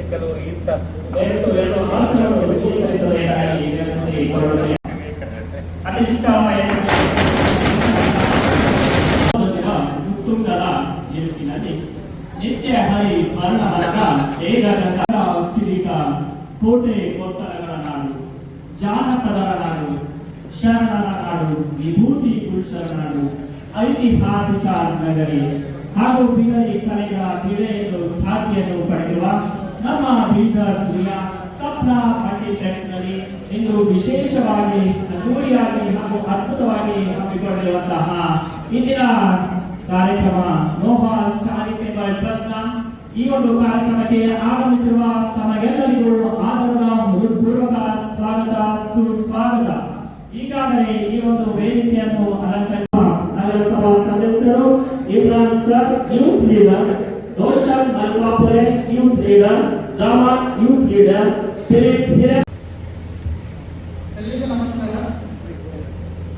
ಕೆಲವರು ಇಂಥ ಉತ್ತುಂಗದ ಎರುಕಿನಲ್ಲಿ ನಿತ್ಯ ಹರಿ ವರ್ಣಹರಣ ಏಗಗತ ಕಿರೀಟ ಕೋಟೆ ಕೊತ್ತಲಗಳ ನಾಡು ಜಾನಪದರ ನಾಡು ಶರಣರ ನಾಡು ವಿಭೂತಿ ಪುರುಷರ ನಾಡು ಐತಿಹಾಸಿಕ ನಗರಿ ಹಾಗೂ ಬಿಗರಿ ಕಲೆಗಳ ಬಿಳೆ ಎಂದು ಖ್ಯಾತಿಯನ್ನು ಪಡೆದಿರುವ ನಮ್ಮ ಬೀದರ್ ಜಿಲ್ಲೆಯ ಸಪ್ನಾ ಮಲ್ಟಿಪ್ಲೆಕ್ಸ್ ನಲ್ಲಿ ಇಂದು ವಿಶೇಷವಾಗಿ ಅದ್ದೂರಿಯಾಗಿ ಹಾಗೂ ಅದ್ಭುತವಾಗಿ ಹಮ್ಮಿಕೊಂಡಿರುವಂತಹ ಇಂದಿನ ಕಾರ್ಯಕ್ರಮ ನೋಹಾಲ್ ಚಾರಿಟೇಬಲ್ ಟ್ರಸ್ಟ್ ನ ಈ ಒಂದು ಕಾರ್ಯಕ್ರಮಕ್ಕೆ ಆಗಮಿಸಿರುವ ತಮಗೆಲ್ಲರಿಗೂ ಆದರದ ಹೃತ್ಪೂರ್ವಕ ಸ್ವಾಗತ ಸುಸ್ವಾಗತ. ಈಗಾಗಲೇ ಈ ಒಂದು ವೇದಿಕೆಯನ್ನು ಅಲಂಕರಿಸುವ ನಗರಸಭಾ ಸದಸ್ಯರು Imran sir youth leader, Roshan Malkapure youth leader, Zaman youth leader, Philip Hire. ಎಲ್ಲರಿಗೂ ನಮಸ್ಕಾರ.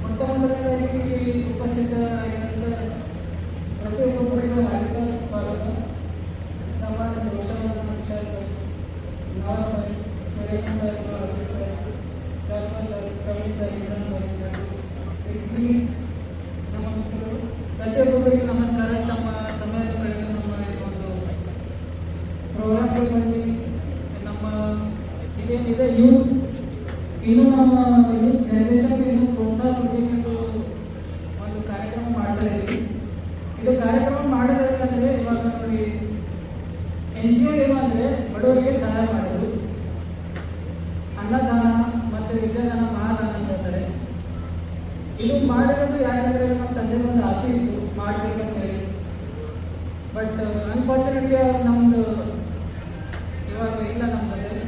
ಮೊಟ್ಟಮೊದಲನೇದಾಗಿ ಉಪಸ್ಥಿತರಾಗಿರುವ ಪ್ರತಿಯೊಬ್ಬರಿಗೂ ಹಾರ್ದಿಕ ಸ್ವಾಗತ. ಸಮಾಜ Roshan sir, Nawaz sir, Suresh sir, Ajit sir, Rashtra sir, Praveen sir, Imran ಭಾಯಿ, ನಮ್ಮ ಮಿತ್ರರು ಪ್ರತಿಯೊಬ್ಬರಿಗೂ ನಮಸ್ಕಾರ. ತಮ್ಮ ಸಮಯದ ಕಳೆದು ನಮ್ಮ ಒಂದು ಪ್ರೋಗ್ರಾಮ್ಗಳಲ್ಲಿ ನಮ್ಮ ಇದೇನಿದೆ ಯೂತ್ ಇನ್ನು ನಮ್ಮ ಯೂತ್ ಜನರೇಷನ್ಗೆ ಇನ್ನೂ ಪ್ರೋತ್ಸಾಹ ಕೊಡಬೇಕೆಂದು ಒಂದು ಕಾರ್ಯಕ್ರಮ ಮಾಡ್ತಾ ಇದ್ದೀವಿ. ಇದು ಕಾರ್ಯಕ್ರಮ ಮಾಡೋದಂದರೆ ಇವಾಗ ನೋಡಿ NGO ಏನಂದರೆ ಬಡವರಿಗೆ ಸಹಾಯ ಮಾಡೋದು, ಅನ್ನದಾನ ಮತ್ತು ವಿದ್ಯಾದಾನ ಮಹಾದಾನ ಅಂತ ಹೇಳ್ತಾರೆ. ಇದು ಮಾಡಿರೋದು ಯಾಕಂದರೆ ನಮ್ಮ ತಂದೆ ಒಂದು ಆಸೆ ಇತ್ತು ಮಾಡಬೇಕಂತ ಹೇಳಿ. ಬಟ್ ಅನ್ಫಾರ್ಚುನೇಟ್ಲಿ ನಮ್ಮದು ಇವಾಗ ಇಲ್ಲ ನಮ್ಮ ತಂದೆ.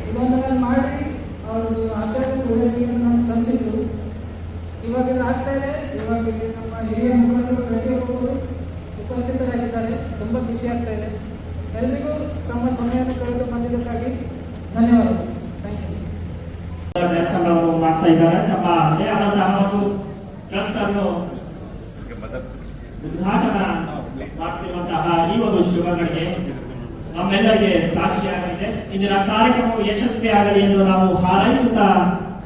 ಇದೊಂದು ಮಾಡಿ ಅವರು ಆಸೆ ನಾವು ಕಲಿಸಿದ್ದು ಇವಾಗೆಲ್ಲ ಆಗ್ತಾ ಇದೆ. ಇವಾಗ ನಮ್ಮ ಹಿರಿಯ ಮುಖಂಡರು ಪ್ರತಿಯೊಬ್ಬರು ಉಪಸ್ಥಿತರಾಗಿದ್ದಾರೆ. ತುಂಬ ಖುಷಿ ಆಗ್ತಾ ಇದೆ. ಎಲ್ಲರಿಗೂ ತಮ್ಮ ಸಮಯವನ್ನು ಕಳೆದು ಬಂದಿದ್ದಕ್ಕಾಗಿ ಧನ್ಯವಾದಗಳು. Thank you. ಕೆಲಸಗಳನ್ನು ಮಾಡ್ತಾ ಇದ್ದಾರೆ. ತಮ್ಮ ಅದೇ ಆದಂತಹ ಒಂದು ಟ್ರಸ್ಟ್ ಅನ್ನು ಉದ್ಘಾಟನಾ ಮಾಡ್ತಿರುವಂತಹ ಈ ಒಂದು ಶುಭಗಳಿಗೆ ನಮ್ಮೆಲ್ಲರಿಗೆ ಸಾಕ್ಷಿಯಾಗಲಿದೆ. ಇಂದಿನ ಕಾರ್ಯಕ್ರಮವು ಯಶಸ್ವಿ ಆಗಲಿ ಎಂದು ನಾವು ಹಾರೈಸುತ್ತಾ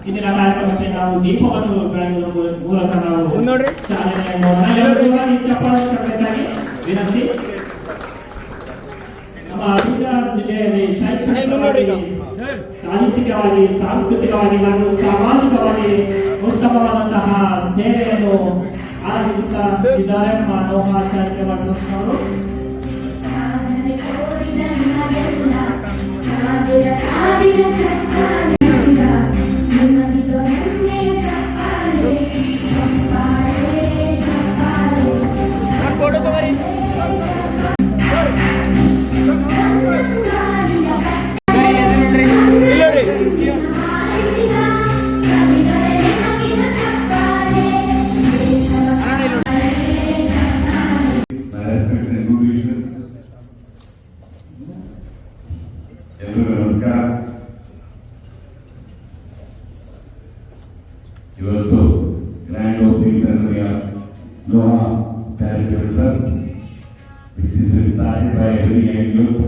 ಇಂದಿನ ಕಾರ್ಯಕ್ರಮಕ್ಕೆ ನಾವು ದೀಪವನ್ನು ಬೆಳಗುವ ಮೂಲಕ ನಾವು ಚಾಲನೆಯನ್ನು ಚಪ್ಪಾಳೆ ತರಬೇಕಾಗಿ ವಿನಂತಿ. ನಮ್ಮ ಬೀದರ್ ಜಿಲ್ಲೆಯಲ್ಲಿ ಶೈಕ್ಷಣಿಕವಾಗಿ, ಸಾಹಿತ್ಯಿಕವಾಗಿ, ಸಾಂಸ್ಕೃತಿಕವಾಗಿ ಹಾಗೂ ಸಾಮಾಜಿಕವಾಗಿ ಉತ್ತಮವಾದಂತಹ ಸೇವೆಯನ್ನು ಆರಂಭಿಸುತ್ತಾ ಇದ್ದಾರೆ ನಮ್ಮ ನೋಹಾಲ್ ಚಾರಿಟೇಬಲ್ ಟ್ರಸ್ಟ್ ಅವರು. ಇವತ್ತು ಗ್ರ್ಯಾಂಡ್ ಓಪನಿಂಗ್ ಸೆರೆಮನಿಯ Noha charitable trust which is been started by a very young youth.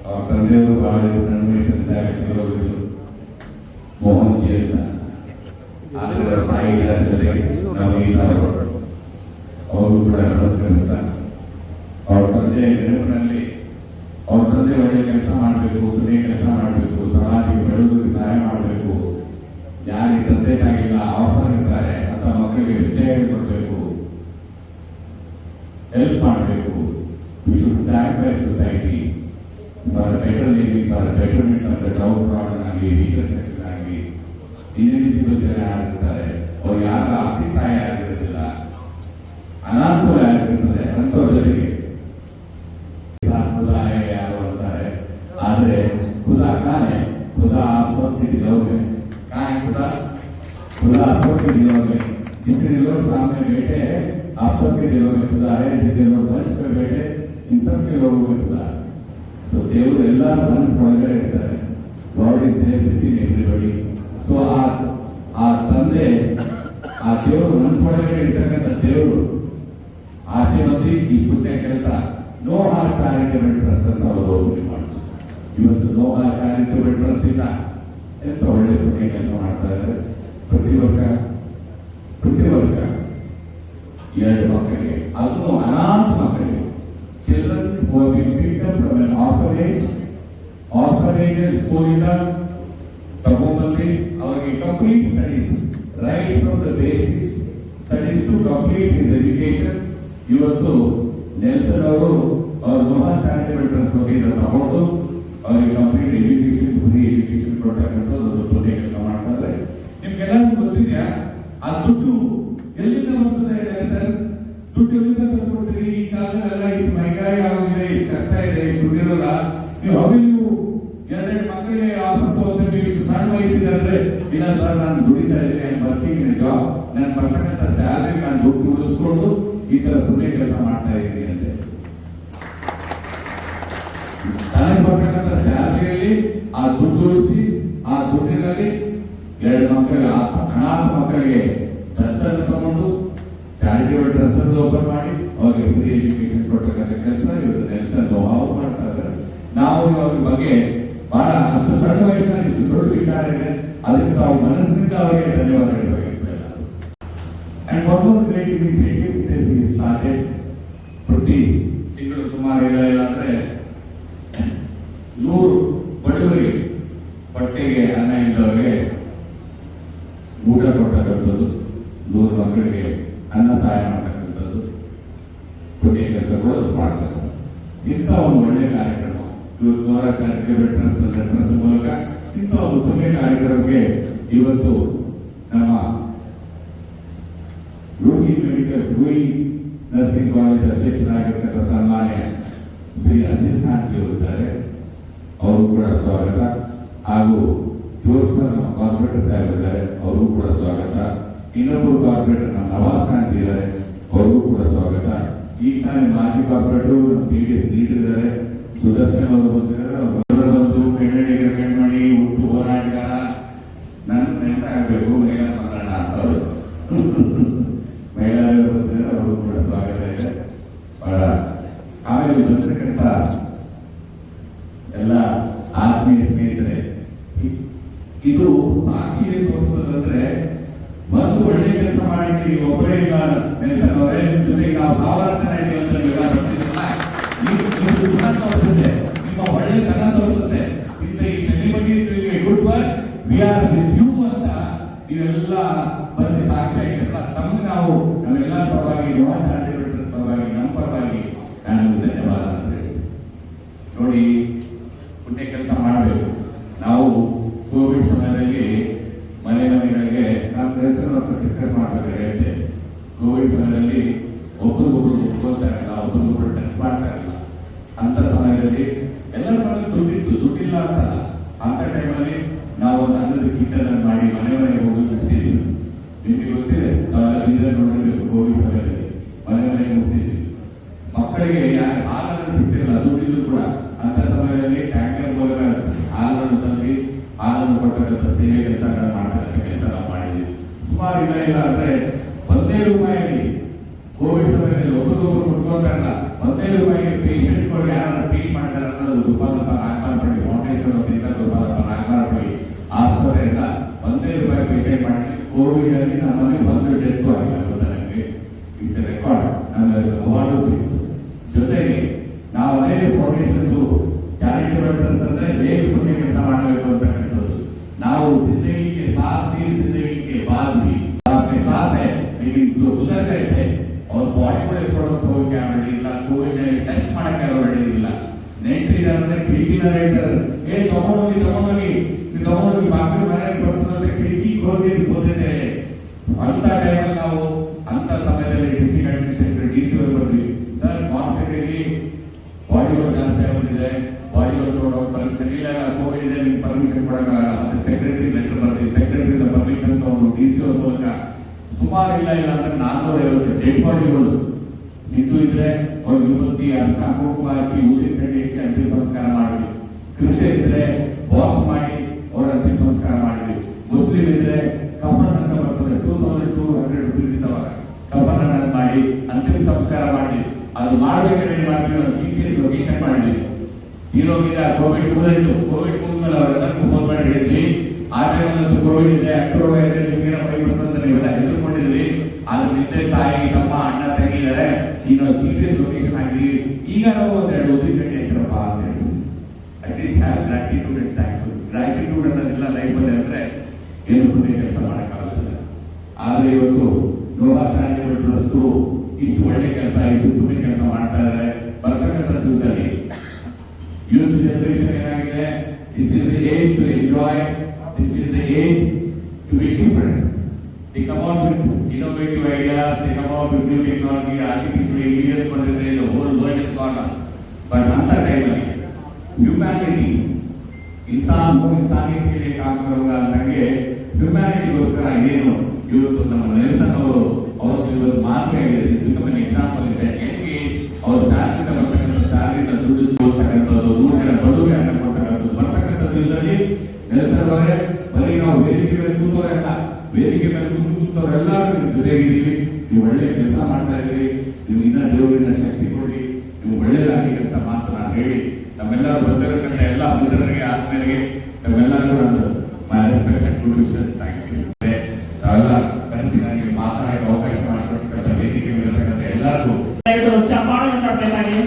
ಅವ್ರ ತಂದೆಯವರು ಬಹಳ ಸಣ್ಣ ವಯಸ್ಸಿನಲ್ಲಿ ಮೋಹನ್ ಜಿ ಅಂತ, ಆದರೆ ತಾಯಿ ಜೊತೆಗೆ ನವೀನ್ ಅವರು ಕೂಡ ನಮಸ್ಕರಿಸ್ತಾರೆ. ಅವ್ರ ತಂದೆ ನೆನಪಿನಲ್ಲಿ ಅವ್ರ ತಂದೆ ಒಳ್ಳೆಯ ಕೆಲಸ ಮಾಡಬೇಕು, ಪುಣ್ಯ ಕೆಲಸ ಮಾಡಬೇಕು, ಸಮಾಜಕ್ಕೆ ಬಡವರಿಗೆ ಸಹಾಯ ಮಾಡಬೇಕು, ಯಾರಿಗೆ ತಂದೆಗಾಗಿಲ್ಲ ಆಫರ್ ಇರ್ತಾರೆ ಅಂತ ಮಕ್ಕಳಿಗೆ ವಿದ್ಯೆ ಹೇಳಿಕೊಡ್ಬೇಕು, ಹೆಲ್ಪ್ ಮಾಡಬೇಕು. We should stand by society for better living, for betterment of the down trodden ಆಗಲಿ, ವೀಕರ್ ಸೆಕ್ಷನ್ ಆಗಲಿ, ಇನ್ನೂ ಜನ ಯಾರಿರ್ತಾರೆ ಅವ್ರು ಯಾರ ಅತಿಸಾಯ ಆಗಿರೋದಿಲ್ಲ, ಅನಾನುಕೂಲ ಆಗಿರ್ತದೆ ಅಂಥವ್ರ ಜೊತೆಗೆ ಯಾರು ಅಂತಾರೆ. ಆದರೆ ಖುದಾ ಕಾನೆ, ಖುದಾ आपके दिलों में कहाँ है खुदा? खुदा आपके दिलों में, जितने लोग सामने बैठे हैं आप सबके दिलों में खुदा है, जितने लोग मंच पर बैठे इन सबके लोगों में खुदा है। So ದೇವರು ಎಲ್ಲರೂ ಮನಸ್ಸು ಒಳಗಡೆ ಇರ್ತಾರೆ. God is there within everybody. So ಆ ತಂದೆ ಆ ದೇವರು ಮನಸ್ಸೊಳಗಡೆ ಇರ್ತಕ್ಕಂಥ ದೇವರು ಆಚೆ ಬಂದು ಈ ಪುಣ್ಯ ಕೆಲಸ ನೋ ಹಾರ್ಟ್ ಚಾರಿಟಬಲ್ ಟ್ರಸ್ಟ್ ಅಂತ ಅವರು ಓಪನ್ ಮಾಡ್ತಾರೆ. ಇವತ್ತು ನೋ ಹಾರ್ಟ್ ಚಾರಿಟಬಲ್ ಟ್ರಸ್ಟ್ ಇಂದ ಎಂತ ಒಳ್ಳೆ ಪುಣ್ಯ ಕೆಲಸ ಮಾಡ್ತಾ ಇದ್ದಾರೆ. ಪ್ರತಿ ವರ್ಷ 2 ಮಕ್ಕಳಿಗೆ, ಅದನ್ನು ಅನಾಥ ಮಕ್ಕಳಿಗೆ, children who have been picked up from an orphanage ಸ್ಕೂಲಿಂದ ತಗೊಂಡ್ಬಂದು ಅವರಿಗೆ complete studies, right from the basics studies to complete his education. ಇವತ್ತು ನೆಲ್ಸನ್ ಅವರು ಅವ್ರ ನೋಹಾ ಚಾರಿಟಬಲ್ ಟ್ರಸ್ಟ್ ವತಿಯಿಂದ ತಗೊಂಡು ಅವರಿಗೆ ಕಂಪ್ಲೀಟ್ ಎಜುಕೇಶನ್, ಫ್ರೀ ಎಜುಕೇಶನ್ ಕೊಡ್ತಕ್ಕಂಥ ಒಂದು ಪುಣ್ಯ ಕೆಲಸ ಮಾಡ್ತಾ ಇದ್ದಾರೆ. ನಿಮ್ಗೆಲ್ಲರಿಗೂ ಗೊತ್ತಿದೆಯಾ ಆ ದುಡ್ಡು ಎಲ್ಲಿಂದ ಬರ್ತದೆ? ನೆಲ್ಸನ್ ದುಡ್ಡು ಎಲ್ಲಿಂದ ತಂದ್ಕೊಟ್ರಿ? ಈ ಕಾಲದಲ್ಲೆಲ್ಲ ಇಷ್ಟು ಮಹಂಗಾಯಿ ಆಗೋಗಿದೆ, ಇಷ್ಟು ಕಷ್ಟ ಇದೆ, ಇಷ್ಟು ದುಡ್ಡಿರೋಲ್ಲ. ನೀವು 2 ಮಕ್ಕಳಿಗೆ ಆಫರ್ ತಗೋತೀವಿ, ಇಷ್ಟು ಸಣ್ಣ ವಯಸ್ಸಿದ್ರೆ ಇಲ್ಲ ಸರ್ ನಾನು ದುಡಿತಾ ಇದ್ದೀನಿ, ನಾನು ವರ್ಕಿಂಗ್ ಇನ್ ಜಾಬ್, ನಾನು ಬರ್ತಕ್ಕಂಥ ಸ್ಯಾಲರಿ ನಾನು ದುಡ್ಡು ಉಳಿಸ್ಕೊಂಡು ಈ ತರ ಪುಣ್ಯ ಕೆಲಸ ಮಾಡ್ತಾ ಇದ್ದೀನಿ ಅಂತೆ. ನನಗೆ ಬರ್ತಕ್ಕಂಥ ಸ್ಯಾಲರಿಯಲ್ಲಿ ಆ ದುಡ್ಡು ಉಳಿಸಿ ಆ ದುಡ್ಡಿನಲ್ಲಿ 2 ಮಕ್ಕಳಿಗೆ, ಅನಾಥ ಮಕ್ಕಳಿಗೆ ದತ್ತನ್ನು ತಗೊಂಡು ಚಾರಿಟಬಲ್ ಟ್ರಸ್ಟ್ ಅನ್ನು ಓಪನ್ ಮಾಡಿ ಅವರಿಗೆ ಫ್ರೀ ಎಜುಕೇಶನ್ ಕೊಡ್ತಕ್ಕಂಥ ಕೆಲಸ ಇವತ್ತು ನೆಲ್ಸನ್ ಅವರು ಮಾಡ್ತಾ ಇದ್ದಾರೆ. ನಾವು ಅವ್ರ ಬಗ್ಗೆ ಬಹಳ ಅಷ್ಟು ಸಣ್ಣ ವಯಸ್ಸಿನಲ್ಲಿ ಇಷ್ಟು ದೊಡ್ಡ ವಿಚಾರ ಇದೆ, ಅದಕ್ಕೆ ನಾವು ಮನಸ್ಸಿನಿಂದ ಅವರಿಗೆ ಧನ್ಯವಾದ ಹೇಳಬೇಕಿಲ್ಲ. And one more great initiative is started. ಪ್ರತಿ ತಿಂಗಳು ಸುಮಾರು ಇಲ್ಲ ಅಂದ್ರೆ 100 ಬಡವರಿಗೆ ಹೊಟ್ಟೆಗೆ ಅನ್ನ ಇಲ್ಲವರಿಗೆ ಊಟ ಕೊಡ್ತಕ್ಕಂಥದ್ದು, 100 ಮಕ್ಕಳಿಗೆ ಅನ್ನ ಸಹಾಯ ಮಾಡ್ತಕ್ಕಂಥದ್ದು ಪುಣ್ಯ ಕೆಲಸಗಳು ಮಾಡ್ತಾರೆ. ಇಂಥ ಒಂದು ಒಳ್ಳೆಯ ಕಾರ್ಯಕ್ರಮ ಇವತ್ತು ನೋರಾ ಚಾರಿಟಬಲ್ ಟ್ರಸ್ಟ್ ಮೂಲಕ ಇಂಥ ಒಂದು ಪುಣ್ಯ ಕಾರ್ಯಕ್ರಮಕ್ಕೆ ಇವತ್ತು ನಮ್ಮ ರೂಹಿ ನರ್ಸಿಂಗ್ ಕಾಲೇಜ್ ಅಧ್ಯಕ್ಷರಾಗಿರ್ತಕ್ಕಂಥ ಸನ್ಮಾನ್ಯ ಶ್ರೀ ಅಸೀಸ್ ಖಾನ್ ಜಿ ಅವರಿದ್ದಾರೆ, ಅವರು ಕೂಡ ಸ್ವಾಗತ. ಹಾಗೂ ಜೋಶ್ನ ನಮ್ಮ ಕಾರ್ಪೊರೇಟರ್ ಸಾಹೇಬ್ ಇದ್ದಾರೆ, ಅವರು ಕೂಡ ಸ್ವಾಗತ. ಇನ್ನೊಬ್ಬರು ಕಾರ್ಪೊರೇಟರ್ ನಮ್ಮ ನವಾಜ್ ಖಾನ್ ಜಿ ಇದ್ದಾರೆ, ಅವ್ರಿಗೂ ಕೂಡ ಸ್ವಾಗತ. ಈಗ ತಾನೇ ಮಾಜಿ ಕಾರ್ಪೊರೇಟರ್ ನಮ್ಮ JDS ಲೀಡರ್ ಇದ್ದಾರೆ, ಸುದರ್ಶನ್ ಅವರು ಬಂದಿದ್ದಾರೆ. ಬಂದು ಕಣ್ಮಣಿ ಹುಟ್ಟು ಹೋರಾಟಗಾರ ನನ್ನ ನೆನಪಾಗಬೇಕು ಮೇಘ ಮಲ್ಲಣ್ಣ ಅಂತ ಮಹಿಳಾ ಬಂದಿದ್ದಾರೆ, ಅವರು ಕೂಡ ಸ್ವಾಗತ ಇದೆ. ಬಹಳ ಆಮೇಲೆ ಬಂದಿರತಕ್ಕಂಥ ಎಲ್ಲ ಆತ್ಮೀಯ ಸ್ನೇಹಿತರೆ, ಇದು ಸಾಕ್ಷಿ ತೋರಿಸೋದಂದ್ರೆ ಒಂದು ಒಳ್ಳೆ ಕೆಲಸ ಮಾಡಿದ್ದೀವಿ, ಒಬ್ಬರೇ ಇಲ್ಲ ನೆಲ್ಸನ್ ಅವರೇ, ನಿಮ್ಮ ಜೊತೆಗೆ ನಾವು 1000 ಜನ ಇದೀವಿ ಅಂತ ನೀವೆಲ್ಲ ಬರ್ತಿದ್ರಲ್ಲ, ತೋರಿಸುತ್ತೆ, ನಿಮ್ಮ ಒಳ್ಳೆತನ ತೋರಿಸುತ್ತೆ. Good work, we are with you ಅಂತ ನೀವೆಲ್ಲ ಬಂದು ಸಾಕ್ಷಿ ಆಗಿರಲ್ಲ. ತಮಗೆ ನಾವು ನಮ್ಮೆಲ್ಲ ಪರವಾಗಿ, ನೋವಾ ಚಾರಿಟಬಲ್ ಟ್ರಸ್ಟ್ ಪರವಾಗಿ, ನಮ್ಮ ಪರವಾಗಿ ನಾನು ಧನ್ಯವಾದ ಅಂತ ಹೇಳ್ತೀನಿ. ನೋಡಿ, ಪುಣ್ಯ ಕೆಲಸ ಮಾಡಬೇಕು. ನಾವು ಕೋವಿಡ್ ಸಮಯದಲ್ಲಿ ಮನೆಗಳಿಗೆ ನಾನು ಹೆಸರು ಡಿಸ್ಕಸ್ ಮಾಡ್ಬೇಕಾದ್ರೆ ಹೇಳ್ತೇನೆ, ಕೋವಿಡ್ ಸಮಯದಲ್ಲಿ ಒಬ್ರಿಗೊಬ್ರು ಮುಟ್ಕೊಳ್ತಾ ಇರಲ್ಲ, ಒಬ್ರಿಗೊಬ್ರು ಟಚ್ ಮಾಡ್ತಾ ಇರಲ್ಲ. ಅಂತ ಸಮಯದಲ್ಲಿ ಎಲ್ಲರ ಮನೆಗೆ ದುಡ್ಡಿಲ್ಲ ಅಂತಲ್ಲ, ಅಂತ ಟೈಮಲ್ಲಿ ನಾವು ಒಂದು ಅನ್ನದ ಕಿಟ್ಟನ್ನು ಮಾಡಿ ಮನೆಗೆ ಹೋಗಿ ಮುಗಿಸಿದ್ವಿ. ನಿಮಗೆ ಗೊತ್ತಿದೆ, ನಾವೆಲ್ಲ ನೋಡಿರ್ಬೇಕು, ಕೋವಿಡ್ ಸಮಯದಲ್ಲಿ ಮನೆಗೆ ಮುಗಿಸಿದ್ವಿ. ಮಕ್ಕಳಿಗೆ ಹಾಲನ್ನು ಸಿಗ್ತಿರಲ್ಲ, ದುಡ್ಡಿದ್ರು ಕೂಡ ಅಂತ ಸಮಯದಲ್ಲಿ ಟ್ಯಾಂಕರ್ ಮೂಲಕ ಹಾಲನ್ನು ತಂದು ಹಾಲನ್ನು ಕೊಟ್ಟಂತ ಸೇವೆ ಕೆಲಸಗಳನ್ನು ಮಾಡ್ತಕ್ಕಂಥ ಕೆಲಸ ನಾವು ಮಾಡಿದ್ವಿ. ಸುಮಾರು ಇಲ್ಲ ಅಂದ್ರೆ 1 ರೂಪಾಯಿಯಲ್ಲಿ ಕೋವಿಡ್ ಸಮಯದಲ್ಲಿ ಒಬ್ಬರಿಗೊಬ್ಬರು ಮುಟ್ಕೊಳ್ತಾ ಇಲ್ಲ, 1 ರೂಪಾಯಿಗೆ ಪೇಷಂಟ್ಗಳು ಯಾರು ಟ್ರೀಟ್ ಮಾಡ್ತಾರೆ ಅನ್ನೋದು ಗೋಪಾಲಪ್ಪ ನಾಗಮಾರಪಳ್ಳಿ ಫೌಂಡೇಶನ್ ವತಿಯಿಂದ ಗೋಪಾಲಪ್ಪ ನಾಗಮಾರಪಳ್ಳಿ ಆಸ್ಪತ್ರೆಯಿಂದ 1 ರೂಪಾಯಿ ಪೇಷಂಟ್ ಮಾಡಿ ಕೋವಿಡ್ ಅಲ್ಲಿ ನಮ್ಮಲ್ಲಿ 1 ಡೆತ್ ಆಗಿಲ್ಲ. ಗೊತ್ತಾ ನಿಮಗೆ? It's record. ನಮಗೆ ಅವಾರ್ಡು ಸಿಕ್ತು. ಜೊತೆಗೆ ನಾವು ಅದೇ ಫೌಂಡೇಶನ್ ಚಾರಿಟಬಲ್ ಟ್ರಸ್ಟ್ ಅಂದ್ರೆ ಹೇಗೆ ಪುಣ್ಯ ಕೆಲಸ ಮಾಡಬೇಕು ಅಂತಕ್ಕಂಥದ್ದು. ನಾವು जिंदगी के साथ भी जिंदगी के बाद भी आपके साथ है, लेकिन जो गुजर गए थे और बॉडी को प्रोडक्ट हो क्या ಇಲ್ಲ, ಕೋವಿಡ್ ಟಚ್ ಮಾಡಕ್ಕೆ ಅವರಡಿ ಇಲ್ಲ. ನೆಂಟ್ರಿದಾದ್ರೆ ಕಿಟಕಿನ ರೇಟರ್ ತಗೊಂಡೋಗಿ ಬಾಗಿಲು ಮನೆಗೆ ಬರ್ತದೆ, ಕಿಟಕಿ ಹೋಗಿ ಹೋಗಿದೆ. ಅಂತ ಟೈಮಲ್ಲಿ ನಾವು ಅಂತ ಸಮಯದಲ್ಲಿ ಡಿಸ್ಟ್ರಿಕ್ಟ್ ಅಡ್ಮಿನಿಸ್ಟ್ರೇಟರ್ DC ಅವರು ಬಂದ್ವಿ, ಸರ್ ಕಾನ್ಸೆಪ್ಟಲ್ಲಿ ಬಾಡಿಗಳು ಜಾಸ್ತಿ ಆಗ್ಬಿಟ್ಟಿದೆ, ಬಾಡಿಗಳು ನೋಡೋ ಪರ್ಮಿಷನ್ ಇಲ್ಲ, ಕೋವಿಡ್ ಇದೆ, ನಿಮ್ಗೆ ಪರ್ಮಿಷನ್ ಕೊಡೋಕ್ಕಾಗಲ್ಲ. ಮತ್ತೆ ಸೆಕ್ರೆಟರಿ ಲೆಟರ್ ಬರ್ತೀವಿ, ಸೆಕ್ರೆಟರಿಯಿಂದ ಪರ್ಮಿಷನ್ ತಗೊಂಡು DC ಅವ್ರ ಮೂಲಕ ಸುಮಾರು ಇಲ್ಲ ಅಂದ್ರೆ 450 ಡೆಡ್ ಬಾಡಿಗಳು ಹಿಂದೂ ಇದ್ರೆ ಅವ್ರು ಯುವತಿ ಅರ್ಶನ ಕುಂಕುಮ ಹಚ್ಚಿ ಊದಿನ ಕಡ್ಡಿ ಹಚ್ಚಿ ಅಂತಿಮ ಸಂಸ್ಕಾರ ಮಾಡಿದ್ವಿ. ಕ್ರಿಶ್ಚಿಯನ್ ಇದ್ರೆ ಬಾಕ್ಸ್ ಮಾಡಿ ಅವರ ಅಂತಿಮ ಸಂಸ್ಕಾರ ಮಾಡಿದ್ವಿ. ಮುಸ್ಲಿಂ ಇದ್ರೆ ಕಫನ್ ಅಂತ ಬರ್ತದೆ 2200 ರುಪೀಸ್ ಇದ್ದವಾಗ ಕಫನ್ ಅನ್ನ ಮಾಡಿ ಅಂತಿಮ ಸಂಸ್ಕಾರ ಮಾಡಿದ್ವಿ. ಅದು ಮಾಡ್ಬೇಕಾದ್ರೆ ಏನ್ ಮಾಡಿದ್ವಿ, ನಾವು GPS ಲೊಕೇಶನ್ ಮಾಡಿದ್ವಿ. ಇರೋಗಿಲ್ಲ ಕೋವಿಡ್ ಮುಗಿದಾಯ್ತು. ಕೋವಿಡ್ ಮುಗಿದ್ಮೇಲೆ ಅವರೆಲ್ಲರಿಗೂ ಫೋನ್ ಮಾಡಿ ಹೇಳಿದ್ವಿ, ಆ ಟೈಮಲ್ಲಿ ಕೋವಿಡ್ ಇದೆ, ಅಕ್ಟೋಬರ್ ನಿಮ್ಗೆ ನೀವೆಲ್ಲ ಹೆದರ್ಕೊಂಡಿದ್ವಿ. ಆದ್ರೆ ನಿನ್ನೆ ತಾಯಿ ತಮ್ಮ ಅಣ್ಣ ತಂಗಿ ಇದ್ದಾರೆ, ಈಗ GPS ಲೊಕೇಶನ್ ಆಗಿದ್ವಿ. ಈಗ ನಾವು ಒಂದೆರಡು ಓದಿ ಕಟ್ಟಿ ಹಚ್ಚಿರಪ್ಪ ಅಂತ ಹೇಳಿ at least have gratitude and thankful. Gratitude ಅನ್ನೋದಿಲ್ಲ ಲೈಫಲ್ಲಿ ಅಂದ್ರೆ ಏನು ಪುಣ್ಯ ಕೆಲಸ ಮಾಡೋಕ್ಕಾಗೋದಿಲ್ಲ. ಆದ್ರೆ ಇವತ್ತು ನೋವಾ ಚಾರಿಟಬಲ್ ಟ್ರಸ್ಟ್ ಇಷ್ಟು ಒಳ್ಳೆ ಕೆಲಸ, ಇಷ್ಟು ಪುಣ್ಯ ಕೆಲಸ ಮಾಡ್ತಾ ಇದ್ದಾರೆ. ಬರ್ತಕ್ಕಂಥ ದಿವಸದಲ್ಲಿ ಯೂತ್ ಜನರೇಷನ್ ಏನಾಗಿದೆ, this is the age to enjoy, this is the age to be different. They come out with innovative ideas, they come out with new technology, artificial intelligence ಬಂದಿದೆ, the whole world is gone up. But ಅಂತ ಟೈಮಲ್ಲಿ humanity Insaan Insaniyat K ಲಿಯೆ com ಕरूंगा ಅಂದಂಗೆ ಹ್ಯೂಮ್ಯಾನಿಟಿಗೋಸ್ಕರ ಏನು ಇವತ್ತು ನಮ್ಮ Nelson ಅವರು ಅವತ್ತು ಇವತ್ತು ಮಾರ್ಗ ಹೇಳಿದ್ರು. ಇದಕ್ಕೆ ಎಕ್ಸಾಂಪಲ್ ಇದೆ. ಹೆಂಗೆ ಅವ್ರ ಸ್ಯಾಲರಿಯಿಂದ ಬರ್ತಕ್ಕಂಥ ಸ್ಯಾಲರಿಯಿಂದ ದುಡ್ಡು ಕೊಡ್ತಕ್ಕಂಥದ್ದು, 100 ಜನ ಬಡವರಿಗೆ ಅನ್ನ ಕೊಡ್ತಕ್ಕಂಥದ್ದು ಬರ್ತಕ್ಕಂಥದ್ದು ಇದರಲ್ಲಿ ನೆಲ್ಸನ್ ಅವರೇ ಬರೀ ನಾವು ವೇದಿಕೆ ಮೇಲೆ ಕೂತವರೆಲ್ಲ, ವೇದಿಕೆ ಮೇಲೆ ಕೂತವರೆಲ್ಲರೂ ನಿಮ್ಮ ಜೊತೆಗಿದ್ದೀವಿ. ನೀವು ಒಳ್ಳೆ ಕೆಲಸ ಮಾಡ್ತಾ ಇದ್ದೀವಿ. ನೀವು ಇನ್ನ ದೇವರಿಂದ ಶಕ್ತಿ ಕೊಡಿ, ನೀವು ಒಳ್ಳೇದಾಗಿ ಅಂತ ಮಾತ್ರ ನಾನು ಹೇಳಿ ನಮ್ಮೆಲ್ಲರೂ ಬಂದಿರತಕ್ಕಂಥ ಎಲ್ಲ ಮಿತ್ರರಿಗೆ ಆತ್ಮೀಯರಿಗೆ ನಮ್ಮೆಲ್ಲರಿಗೂ ನಾನು my respects and good wishes thank you. ನಾವೆಲ್ಲ ಕರೆಸಿ ನನಗೆ ಮಾತನಾಡಕ್ಕೆ ಅವಕಾಶ ಮಾಡಿಕೊಡ್ತಕ್ಕಂಥ ವೇದಿಕೆ ಮೇಲಿರ್ತಕ್ಕಂಥ ಎಲ್ಲರಿಗೂ ಚಪ್ಪಾಳೆ ತಟ್ಟಬೇಕಾಗಿ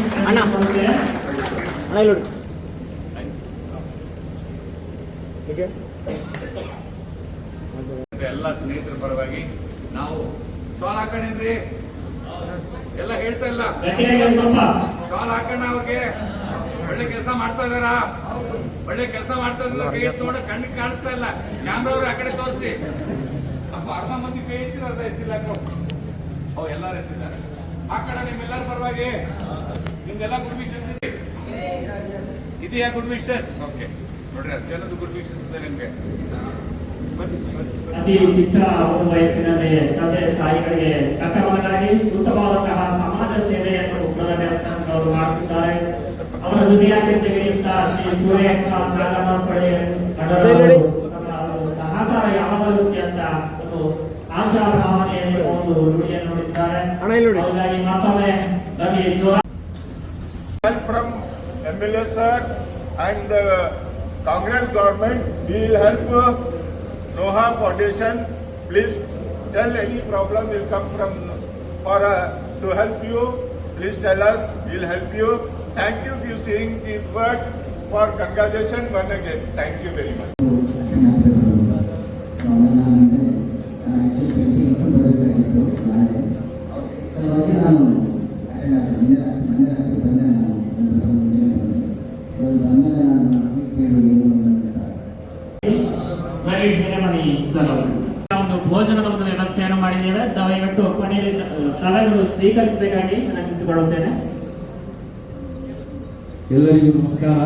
ಎಲ್ಲ ಸ್ನೇಹಿತರ ಪರವಾಗಿ ನಾವು ಶಾಲ್ ಹಾಕೊಂಡ್ರಿ ಎಲ್ಲ ಹೇಳ್ತಾ ಇಲ್ಲ, ಶಾಲ್ ಹಾಕೋಣ. ಅವ್ರಿಗೆ ಒಳ್ಳೆ ಕೆಲಸ ಮಾಡ್ತಾ ಇದಾರ, ಒಳ್ಳೆ ಕೆಲಸ ಮಾಡ್ತಾ ಇದ್ರ ಕೈ ಎತ್ತಿ ನೋಡ ಕಣ್ಣಿಗೆ ಕಾಣಿಸ್ತಾ ಇಲ್ಲ. ಕ್ಯಾಮ್ರಾ ಅವ್ರು ಆ ಕಡೆ ತೋರಿಸಿ. ಅಪ್ಪ ಅರ್ಧ ಮಂದಿ ಕೈ ಎತ್ತಿರ, ಅರ್ಧ ಎತ್ತಿಲ್ಲ. ಅವು ಎಲ್ಲಾರು ಎತ್ತಿದ್ದಾರೆ. ಹಾಕೋಣ ನಿಮ್ಮೆಲ್ಲರ ಪರವಾಗಿ. ನಿಮ್ದೆಲ್ಲ ಗುಡ್ ವಿಶಸ್ ಇದೆ, ಇದೆಯಾ ಗುಡ್ ವಿಶಸ್? ಓಕೆ ನೋಡ್ರಿ, ಅಷ್ಟೆಲ್ಲದು ಗುಡ್ ವಿಶಸ್ ಇದೆ ನಿಮ್ಗೆ. ಅತಿ ಚಿಕ್ಕ ಒಂದು ವಯಸ್ಸಿನಲ್ಲಿ ತಂದೆ ತಾಯಿಗಳಿಗೆ ತಕ್ಕ ಮಗನಾಗಿ ಉತ್ತಮವಾದಂತಹ ಸಮಾಜ ಸೇವೆಯನ್ನು ಅವರು ಮಾಡುತ್ತಿದ್ದಾರೆ. ಅವರ ಜೊತೆಯಾಗಿರುವಂತ ಶ್ರೀ ಸೂರ್ಯಪ್ಪ ಪಡೆ ಸಹಕಾರ ಯಾವಾಗಲೂ ಅಂತ ಒಂದು ಆಶಾ ಭಾವನೆಯನ್ನು ಒಂದು ನುಡಿಯನ್ನು ನೋಡಿದ್ದಾರೆ. ಹಾಗಾಗಿ ಮತ್ತೊಮ್ಮೆ ರವಿ ಜೋರ from MLA sir and the Congress government. We will help Noha Foundation. Please tell any problem will come from to help you. Please tell us, we will help you. Thank you for saying these words. For congratulations once again. Thank you very much. ಒಂದು ಭೋಜನದ ಒಂದು ವ್ಯವಸ್ಥೆಯನ್ನು ಮಾಡಿದ್ದೇವೆ. ದಯವಿಟ್ಟು ಕೊನೆಯಲ್ಲಿ ತಾವೆಲ್ಲರೂ ಸ್ವೀಕರಿಸಬೇಕಾಗಿ ವಿನಂತಿಸಿಕೊಳ್ಳುತ್ತೇನೆ. ಎಲ್ಲರಿಗೂ ನಮಸ್ಕಾರ.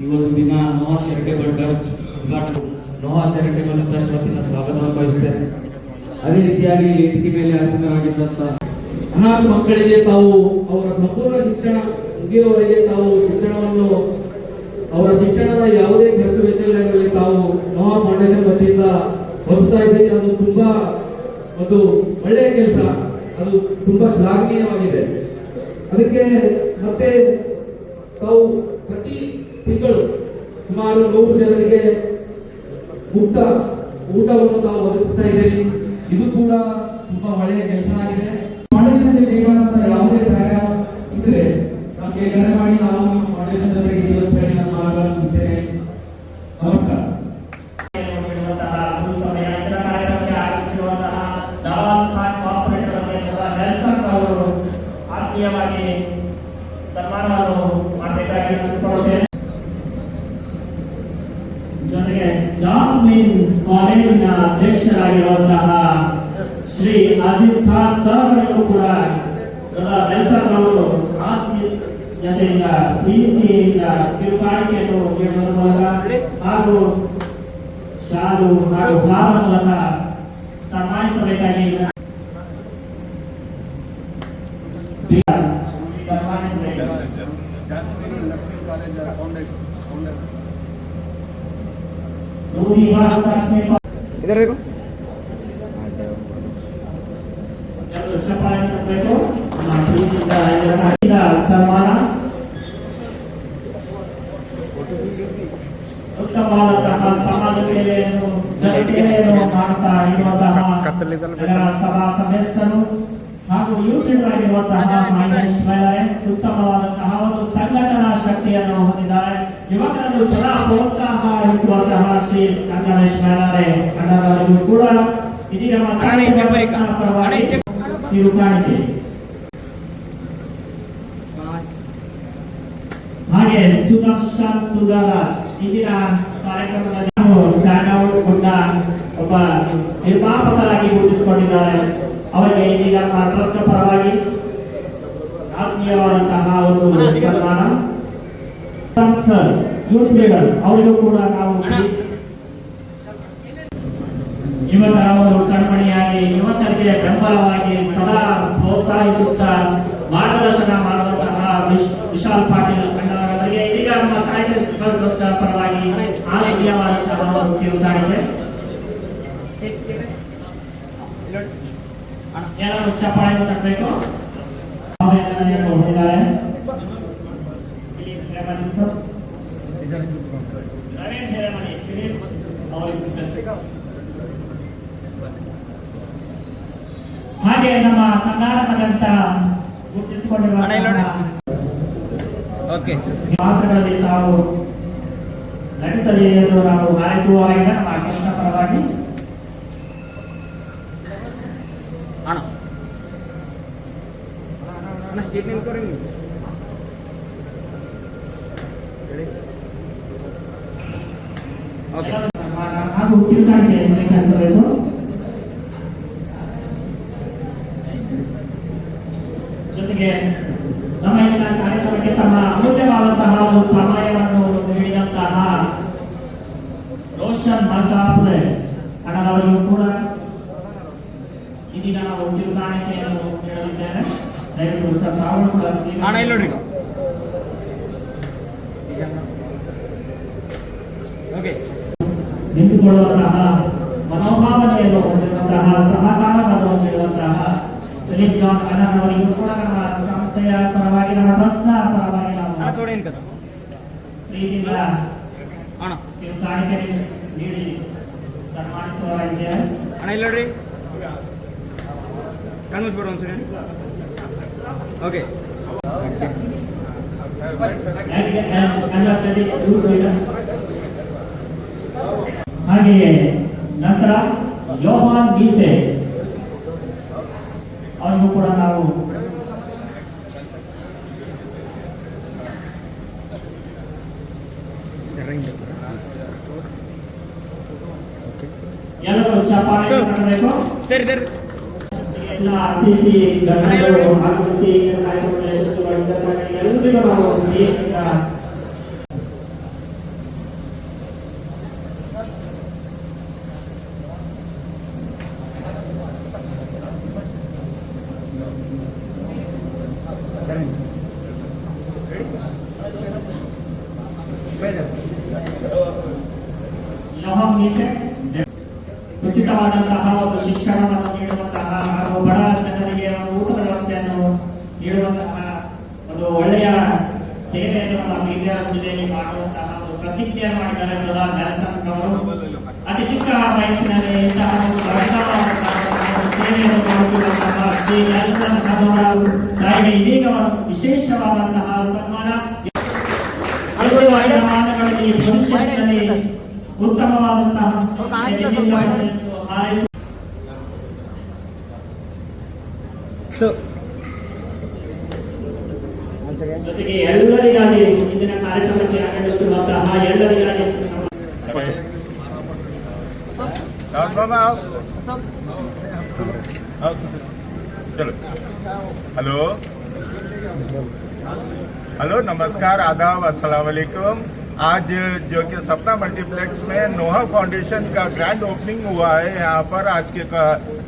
ಇವತ್ತು ದಿನ ನೋವಾ ಚಾರಿಟೇಬಲ್ ಟ್ರಸ್ಟ್ ಉದ್ಘಾಟನೆ, ನೋವಾ ಚಾರಿಟೇಬಲ್ ಟ್ರಸ್ಟ್ ವತಿಯಿಂದ ಸ್ವಾಗತವನ್ನು ಬಯಸುತ್ತೇನೆ. ಅದೇ ರೀತಿಯಾಗಿ ವೇದಿಕೆ ಮೇಲೆ ಆಸೀನರಾಗಿದ್ದಂತ ಅನಾಥ ಮಕ್ಕಳಿಗೆ ತಾವು ಅವರ ಸಂಪೂರ್ಣ ಶಿಕ್ಷಣ ಮುಗಿಯುವವರೆಗೆ ತಾವು ಶಿಕ್ಷಣವನ್ನು, ಅವರ ಶಿಕ್ಷಣದ ಯಾವುದೇ ಖರ್ಚು ವೆಚ್ಚಗಳಿರಲಿ ತಾವು ನೋವಾ ಫೌಂಡೇಶನ್ ವತಿಯಿಂದ ಹೊತ್ತಾ ಇದ್ದೀರಿ. ಅದು ತುಂಬಾ ಒಂದು ಒಳ್ಳೆಯ ಕೆಲಸ, ಅದು ತುಂಬಾ ಶ್ಲಾಘನೀಯವಾಗಿದೆ. ಅದಕ್ಕೆ ಮತ್ತೆ ತಾವು ಪ್ರತಿ ತಿಂಗಳು ಸುಮಾರು 100 ಜನರಿಗೆ ಮುಕ್ತ ಊಟವನ್ನು ತಾವು ಒದಗಿಸ್ತಾ ಇದ್ದೀರಿ. ಇದು ಕೂಡ ತುಂಬಾ ಒಳ್ಳೆಯ ಕೆಲಸ ಆಗಿದೆ. ಫೌಂಡೇಶನ್ ಬೇಕಾದಂತ ಯಾವುದೇ ಸಹಾಯ ಇದ್ರೆ ನಮಗೆ ಕರೆ ಮಾಡಿ, ನಾವು ಫೌಂಡೇಶನ್ ಜೊತೆಗೆ ಇದ್ದೀವಿ ಅಂತ ಹೇಳಿ ನಾನು ಮಾತನಾಡುತ್ತೇನೆ. ನಮಸ್ಕಾರ. ಆತ್ಮೀಯವಾಗಿ ಸನ್ಮಾನವನ್ನು ಮಾಡಬೇಕಾಗಿ ವಿನಂತಿಸಿಕೊಳ್ಳುತ್ತೇನೆ. ಜೊತೆಗೆ ಜಾಸ್ಮಿನ್ ಕಾಲೇಜಿನ ಅಧ್ಯಕ್ಷರಾಗಿರುವಂತಹ ಶ್ರೀ ಅಜೀಜ್ ಖಾನ್ ಸರ್ ಅವರಿಗೂ ಕೂಡ ನೆಲ್ಸನ್ ಅವರು ಆತ್ಮೀಯತೆಯಿಂದ ಪ್ರೀತಿಯಿಂದ ತಿರುಗಾಣಿಕೆಯನ್ನು ನೀಡುವ ಮೂಲಕ ಹಾಗೂ ಶಾಲು ಹಾಗೂ ಭಾವ ಮೂಲಕ ಸನ್ಮಾನ ಸನ್ಮಾನಿಸಬೇಕಾಗಿ इधर देखो ಚಪ್ಪಾಳೆ ತಟ್ಟಬೇಕು. ಪ್ರೀತಿಯಿಂದ ಸನ್ಮಾನ ಉತ್ತಮವಾದಂತಹ ಸಮಾಜ ಸೇವೆಯನ್ನು ಜನಸೇವೆಯನ್ನು ಮಾಡುತ್ತಾ ಇರುವಂತಹ ನಗರ ಸಭಾ ಸದಸ್ಯರು ಹಾಗೂ ಯೂಟ್ಯೂಬ್ ಆಗಿರುವಂತಹ ಮಹೇಶ್ ಮೈಲಾರೆ ಉತ್ತಮವಾದಂತಹ ಒಂದು ಸಂಘಟನಾ ಶಕ್ತಿಯನ್ನು ಹೊಂದಿದ್ದಾರೆ. ಯುವಕರನ್ನು ಸದಾ ಪ್ರೋತ್ಸಾಹಿಸುವಂತಹ ಶ್ರೀ ಸಂಗಮೇಶ್ ಮೈಲಾರೆ ಅಣ್ಣರವರಿಗೂ ಕೂಡ ಇದೀಗ ಇದು ಕಾಣಿಕೆ. ಹಾಗೆ ಸುದರ್ಶನ್ ಸುಧಾರಾಜ್ ಇಂದಿನ ಕಾರ್ಯಕ್ರಮದಲ್ಲಿ ಸ್ಟ್ಯಾಂಡ್ ಔಟ್ ಕೂಡ ಒಬ್ಬ ನಿರ್ಮಾಪಕರಾಗಿ ಗುರುತಿಸಿಕೊಂಡಿದ್ದಾರೆ. ಅವರಿಗೆ ಇದೀಗ ನಮ್ಮ ಟ್ರಸ್ಟ್ ಪರವಾಗಿ ಆತ್ಮೀಯವಾದಂತಹ ಒಂದು ಸನ್ಮಾನ. ಸರ್ ಯೂತ್ ಲೀಡರ್ ಅವರಿಗೂ ಕೂಡ ನಾವು ಯುವಕರ ಒಂದು ಕಣ್ಮಣಿಯಾಗಿ ಯುವಕರಿಗೆ ಬೆಂಬಲವಾಗಿ ಸದಾ ಪ್ರೋತ್ಸಾಹಿಸುತ್ತಾ ಮಾರ್ಗದರ್ಶನ ಮಾಡುವಂತಹ ವಿಶಾಲ್ ಪಾಟೀಲ್ ಅಣ್ಣವರಿಗೆ ಇದೀಗ ನಮ್ಮ ಚಾರಿಟೇಬಲ್ ಟ್ರಸ್ಟ್ ಪರವಾಗಿ ಆತ್ಮೀಯವಾದಂತಹ ಒಂದು ಕಿರುಕಾಣಿಕೆ. ಎಲ್ಲರೂ ಚಪ್ಪಾಳೆಯನ್ನು ತಟ್ಟಬೇಕು. ಹಾಗೆ ನಮ್ಮ ಕರ್ನಾಟಕದಂತ ಗುರುತಿಸಿಕೊಂಡಿರುವ ಪಾತ್ರಗಳಲ್ಲಿ ತಾವು ನಟಿಸಲಿ ಎಂದು ನಾವು ಹಾರೈಸುವವರಾಗಿದೆ ನಮ್ಮ ಕೃಷ್ಣ ಪರವಾಗಿ. ಹಾಗೂ ಕಿರುಕಾಣಿಕೆ ಸ್ವೀಕರಿಸಬೇಕು. ಜೊತೆಗೆ ನಮ್ಮ ಇಂದಿನ ಕಾರ್ಯಕ್ರಮಕ್ಕೆ ತಮ್ಮ ಅಮೂಲ್ಯವಾದಂತಹ ಒಂದು ಸಮಯವನ್ನು ನೀಡಿದಂತಹ ರೋಷನ್ ಮಲ್ಕಾಪುರೆ ಅಣ್ಣರವರಿಗೂ ಕೂಡ ಇಂದಿನ ನಾವು ಕಿರುಕಾಣಿಕೆಯನ್ನು ನೀಡಲಿದ್ದೇನೆ. ದಯವಿಟ್ಟು ಸರ್ ತಾವು ಕೂಡ ನಿಂತುಕೊಳ್ಳುವಂತಹ ಮನೋಭಾವನೆಯನ್ನು ಹೊಂದಿರುವಂತಹ ಸಹಕಾರವನ್ನು ಹೊಂದಿರುವಂತಹ ಫಿಲಿಪ್ ಜಾನ್ ಅಣ್ಣನವರಿಗೂ ಕೂಡ ನಮ್ಮ ಸಂಸ್ಥೆಯ ಪರವಾಗಿ ನಮ್ಮ ಟ್ರಸ್ಟ್ನ ಪರವಾಗಿ ನಾವು ಪ್ರೀತಿಯಿಂದ ಕಿರುಕಾಣಿಕೆ ನೀಡಿ ಸನ್ಮಾನಿಸುವವರಾಗಿದ್ದೇವೆ. ಓಕೆ ಹಾಗೆಯೇ ನಂತರ ಯೋಹಾನ್ ಮೀಸೆ ಅವರಿಗೂ ಕೂಡ ನಾವು ಎಲ್ಲರೂ ಚಪ್ಪಾಳೆ ಮಾಡಬೇಕು. ಎಲ್ಲ ಅತಿಥಿ ಗಣ್ಯರು ಆಗಮಿಸಿ ಕಾರ್ಯಕ್ರಮ ಯಶಸ್ವಿಗೊಳಿಸಿದ್ದಕ್ಕಾಗಿ ಎಲ್ಲರಿಗೂ ನಾವು ಪ್ರೀತಿಯಿಂದ ಉಚಿತವಾದಂತಹ ಒಂದು ಶಿಕ್ಷಣವನ್ನು ನೀಡುವಂತಹ ಹಾಗೂ ಬಡ ಜನರಿಗೆ ಒಂದು ಊಟದ ವ್ಯವಸ್ಥೆಯನ್ನು ನೀಡುವಂತಹ ಒಂದು ಒಳ್ಳೆಯ ಸೇವೆಯನ್ನು ನಮ್ಮ ಬೀದರ್ ಜಿಲ್ಲೆಯಲ್ಲಿ ಮಾಡುವಂತಹ ಒಂದು ಪ್ರತಿಜ್ಞೆ ಮಾಡಿದ್ದಾರೆ ಪ್ರಧಾನ್ ನೆಲ್ಸನ್ ಅವರು. ಅತಿ ಚಿಕ್ಕ ವಯಸ್ಸಿನಲ್ಲಿ ಇಂತಹ ಒಂದು ಸೇವೆಯನ್ನು ಮಾಡುತ್ತಿರುವಂತಹ ಶ್ರೀ ನೆಲ್ಸನ್ ಅವರಿಗೆ ಇದೀಗ ವಿಶೇಷವಾದಂತಹ ಸನ್ಮಾನ. ಭವಿಷ್ಯದಲ್ಲಿ ಉತ್ತಮವಾದಂತಹ ಜೊತೆಗೆ ಎಲ್ಲರಿಗಾಗಿ ಇಂದಿನ ಕಾರ್ಯಕ್ರಮಕ್ಕೆ ಆಗಮಿಸಿರುವಂತಹ ಎಲ್ಲರಿಗಾಗಿ हेलो नमस्कार आदाब अस्सलाम वालेकुम. आज जो कि सपना मल्टीप्लेक्स में नोहा फाउंडेशन का ग्रैंड ओपनिंग हुआ है। यहाँ पर आज के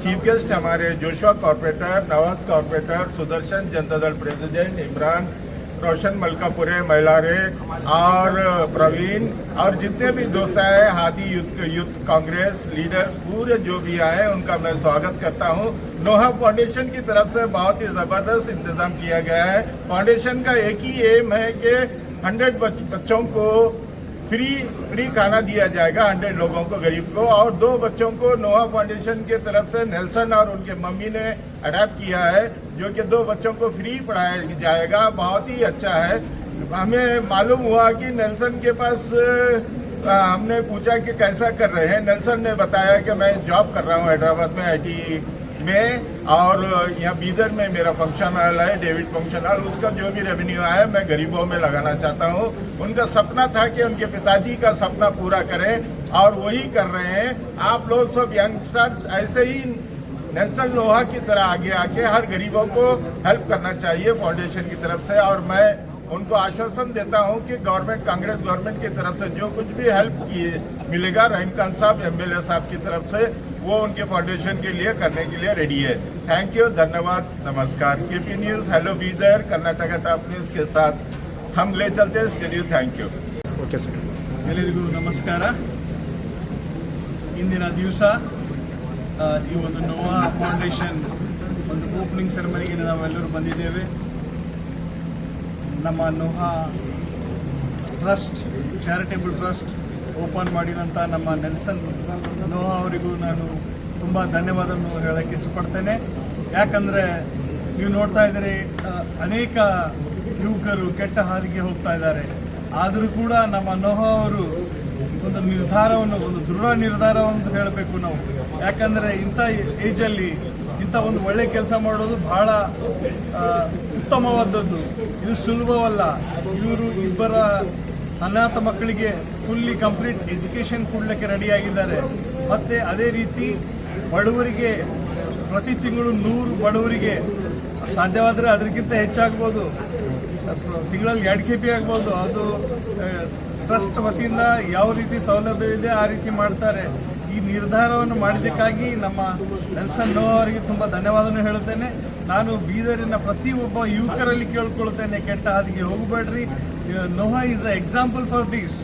चीफ गेस्ट हमारे Joshua corporator, Nawaz corporator, Sudarshan Janata Dal president, Imran, रोशन मलकापुरे, महिला रे और प्रवीण और जितने भी दोस्त आए, हादी यूथ कांग्रेस लीडर्स पूरे जो भी आए उनका मैं स्वागत करता हूं। नोहा फाउंडेशन की तरफ से बहुत ही ज़बरदस्त इंतजाम किया गया है। फाउंडेशन का एक ही एम है कि 100 बच्चों को फ्री खाना दिया जाएगा, 100 लोगों को, गरीब को, और 2 बच्चों को नोहा फाउंडेशन की तरफ से नेल्सन और उनके मम्मी ने अडॉप्ट किया है, जो कि 2 बच्चों को फ्री पढ़ाया जाएगा। बहुत ही अच्छा है। हमें मालूम हुआ कि नेल्सन के पास हमने पूछा कि कैसा कर रहे हैं। नेल्सन ने बताया कि मैं जॉब कर रहा हूँ हैदराबाद में IT में, और यहाँ बीदर में मेरा फंक्शन हॉल है, डेविड फंक्शन हॉल। उसका जो भी रेवेन्यू आया मैं गरीबों में लगाना चाहता हूँ। उनका सपना था कि उनके पिताजी का सपना पूरा करें और वही कर रहे हैं। आप लोग सब यंगस्टर्स ऐसे ही नेल्सन लोहा की तरह आगे आके हर गरीबों को हेल्प करना चाहिए फाउंडेशन की तरफ से। और मैं उनको आश्वासन देता हूं कि गवर्नमेंट, कांग्रेस गवर्नमेंट की तरफ से जो कुछ भी हेल्प मिलेगा, रहीम खान साहब MLA साहब की तरफ से, वो उनके फाउंडेशन के लिए करने के लिए रेडी है। थैंक यू, धन्यवाद, नमस्कार। KP news, hello Bidar, Karnataka top news के साथ हम ले चलते हैं studio. Thank you. Okay sir. ಎಲ್ಲರಿಗೂ ನಮಸ್ಕಾರ. ಇಂದಿನ ದಿವಸ ಈ ಒಂದು ನೋವಾ ಫೌಂಡೇಶನ್ ಒಂದು ಓಪನಿಂಗ್ ಸೆರೆಮನಿಗೆ ನಾವೆಲ್ಲರೂ ಬಂದಿದ್ದೇವೆ. ನಮ್ಮ ನೋಹಾ ಟ್ರಸ್ಟ್, ಚಾರಿಟೇಬಲ್ ಟ್ರಸ್ಟ್ ಓಪನ್ ಮಾಡಿದಂಥ ನಮ್ಮ ನೆಲ್ಸನ್ ನೋಹಾ ಅವರಿಗೂ ನಾನು ತುಂಬ ಧನ್ಯವಾದವನ್ನು ಹೇಳೋಕ್ಕೆ ಇಷ್ಟಪಡ್ತೇನೆ. ಯಾಕಂದರೆ ನೀವು ನೋಡ್ತಾ ಇದ್ದೀರಿ, ಅನೇಕ ಯುವಕರು ಕೆಟ್ಟ ಹಾದಿಗೆ ಹೋಗ್ತಾ ಇದ್ದಾರೆ. ಆದರೂ ಕೂಡ ನಮ್ಮ ನೋಹಾ ಅವರು ಒಂದು ನಿರ್ಧಾರವನ್ನು, ಒಂದು ದೃಢ ನಿರ್ಧಾರವನ್ನು ಹೇಳಬೇಕು ನಾವು. ಯಾಕಂದರೆ ಇಂಥ ಏಜಲ್ಲಿ ಇಂಥ ಒಂದು ಒಳ್ಳೆ ಕೆಲಸ ಮಾಡೋದು ಬಹಳ ಉತ್ತಮವಾದದ್ದು. ಇದು ಸುಲಭವಲ್ಲ. ಇವರು ಇಬ್ಬರ ಅನಾಥ ಮಕ್ಕಳಿಗೆ ಫುಲ್ಲಿ ಕಂಪ್ಲೀಟ್ ಎಜುಕೇಷನ್ ಕೊಡಲಿಕ್ಕೆ ರೆಡಿಯಾಗಿದ್ದಾರೆ. ಮತ್ತು ಅದೇ ರೀತಿ ಬಡವರಿಗೆ ಪ್ರತಿ ತಿಂಗಳು 100 ಬಡವರಿಗೆ, ಸಾಧ್ಯವಾದರೆ ಅದಕ್ಕಿಂತ ಹೆಚ್ಚಾಗ್ಬೋದು, ತಿಂಗಳಲ್ಲಿ 2 KP ಆಗ್ಬೋದು, ಅದು ಟ್ರಸ್ಟ್ ವತಿಯಿಂದ ಯಾವ ರೀತಿ ಸೌಲಭ್ಯ ಇದೆ ಆ ರೀತಿ ಮಾಡ್ತಾರೆ. ಈ ನಿರ್ಧಾರವನ್ನು ಮಾಡಿದ್ದಕ್ಕಾಗಿ ನಮ್ಮ ನೆಲ್ಸನ್ ನೋಹಾ ಅವರಿಗೆ ತುಂಬ ಧನ್ಯವಾದವನ್ನು ಹೇಳುತ್ತೇನೆ. ನಾನು ಬೀದರಿನ ಪ್ರತಿಯೊಬ್ಬ ಯುವಕರಲ್ಲಿ ಕೇಳ್ಕೊಳ್ತೇನೆ, ಕೆಟ್ಟ ಹಾದಿಗೆ ಹೋಗಬೇಡ್ರಿ. Noha is a example for this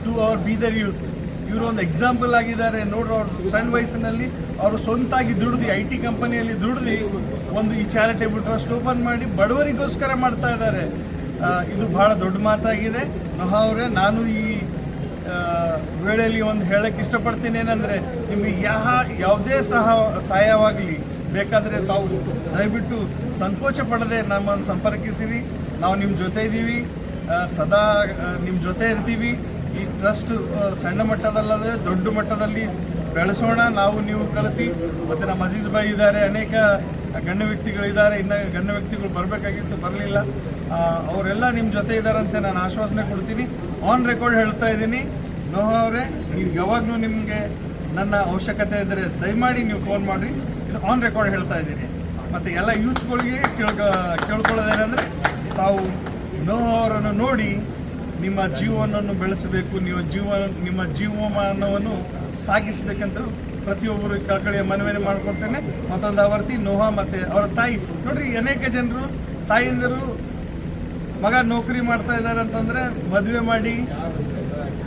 to our Bidar youth. ಇವರು ಒಂದು ಎಕ್ಸಾಂಪಲ್ ಆಗಿದ್ದಾರೆ. ನೋಡ್ರಿ, ಅವ್ರು ಸಣ್ಣ ವಯಸ್ಸಿನಲ್ಲಿ ಅವರು ಸ್ವಂತಾಗಿ ದುಡ್ದು IT ಕಂಪನಿಯಲ್ಲಿ ದುಡ್ದು ಒಂದು ಈ ಚಾರಿಟೇಬಲ್ ಟ್ರಸ್ಟ್ ಓಪನ್ ಮಾಡಿ ಬಡವರಿಗೋಸ್ಕರ ಮಾಡ್ತಾ ಇದ್ದಾರೆ. ಇದು ಬಹಳ ದೊಡ್ಡ ಮಾತಾಗಿದೆ. ನೋಹಾ ಅವರೇ, ನಾನು ಈ ವೇಳೆಯಲ್ಲಿ ಒಂದು ಹೇಳಕ್ಕೆ ಇಷ್ಟಪಡ್ತೀನಿ. ಏನಂದರೆ, ನಿಮಗೆ ಯಾವುದೇ ಸಹಾಯವಾಗಲಿ ಬೇಕಾದರೆ ತಾವು ದಯವಿಟ್ಟು ಸಂಕೋಚ ಪಡದೆ ನಮ್ಮನ್ನು ಸಂಪರ್ಕಿಸಿರಿ. ನಾವು ನಿಮ್ಮ ಜೊತೆ ಇದ್ದೀವಿ, ಸದಾ ನಿಮ್ಮ ಜೊತೆ ಇರ್ತೀವಿ. ಈ ಟ್ರಸ್ಟ್ ಸಣ್ಣ ಮಟ್ಟದಲ್ಲದೆ ದೊಡ್ಡ ಮಟ್ಟದಲ್ಲಿ ಬೆಳೆಸೋಣ. ನಾವು ನೀವು ಕಲಿತು, ಮತ್ತು ನಮ್ಮ ಅಜೀಜ್ ಭಾಯಿ ಇದ್ದಾರೆ, ಅನೇಕ ಗಣ್ಯ ವ್ಯಕ್ತಿಗಳಿದ್ದಾರೆ. ಇನ್ನು ಗಣ್ಯ ವ್ಯಕ್ತಿಗಳು ಬರಬೇಕಾಗಿತ್ತು, ಬರಲಿಲ್ಲ. ಅವರೆಲ್ಲ ನಿಮ್ಮ ಜೊತೆ ಇದ್ದಾರಂತೆ ನಾನು ಆಶ್ವಾಸನೆ ಕೊಡ್ತೀನಿ. ಆನ್ ರೆಕಾರ್ಡ್ ಹೇಳ್ತಾ ಇದ್ದೀನಿ, ನೋಹಾ ಅವರೇ, ನೀವು ಯಾವಾಗಲೂ ನಿಮಗೆ ನನ್ನ ಅವಶ್ಯಕತೆ ಇದ್ದರೆ ದಯಮಾಡಿ ನೀವು ಫೋನ್ ಮಾಡಿರಿ. ಇದು ಆನ್ ರೆಕಾರ್ಡ್ ಹೇಳ್ತಾ ಇದ್ದೀನಿ. ಮತ್ತು ಎಲ್ಲ ಯೂತ್ಸ್ಗಳಿಗೆ ಕೇಳ್ಕೊಳ್ಳೋದೇನೆಂದರೆ, ತಾವು ನೋಹಾ ಅವರನ್ನು ನೋಡಿ ನಿಮ್ಮ ಜೀವನವನ್ನು ಬೆಳೆಸಬೇಕು, ನಿಮ್ಮ ಜೀವಮಾನವನ್ನು ಸಾಗಿಸಬೇಕಂತ ಪ್ರತಿಯೊಬ್ಬರು ಕಳಕಳಿಯ ಮನವಿಯನ್ನು ಮಾಡ್ಕೊಳ್ತೇನೆ. ಮತ್ತೊಂದು ಆವರ್ತಿ ನೋಹಾ ಮತ್ತು ಅವರ ತಾಯಿ. ನೋಡ್ರಿ, ಅನೇಕ ಜನರು ತಾಯಿಂದರು ಮಗ ನೌಕರಿ ಮಾಡ್ತಾ ಇದ್ದಾರೆ ಅಂತಂದರೆ ಮದುವೆ ಮಾಡಿ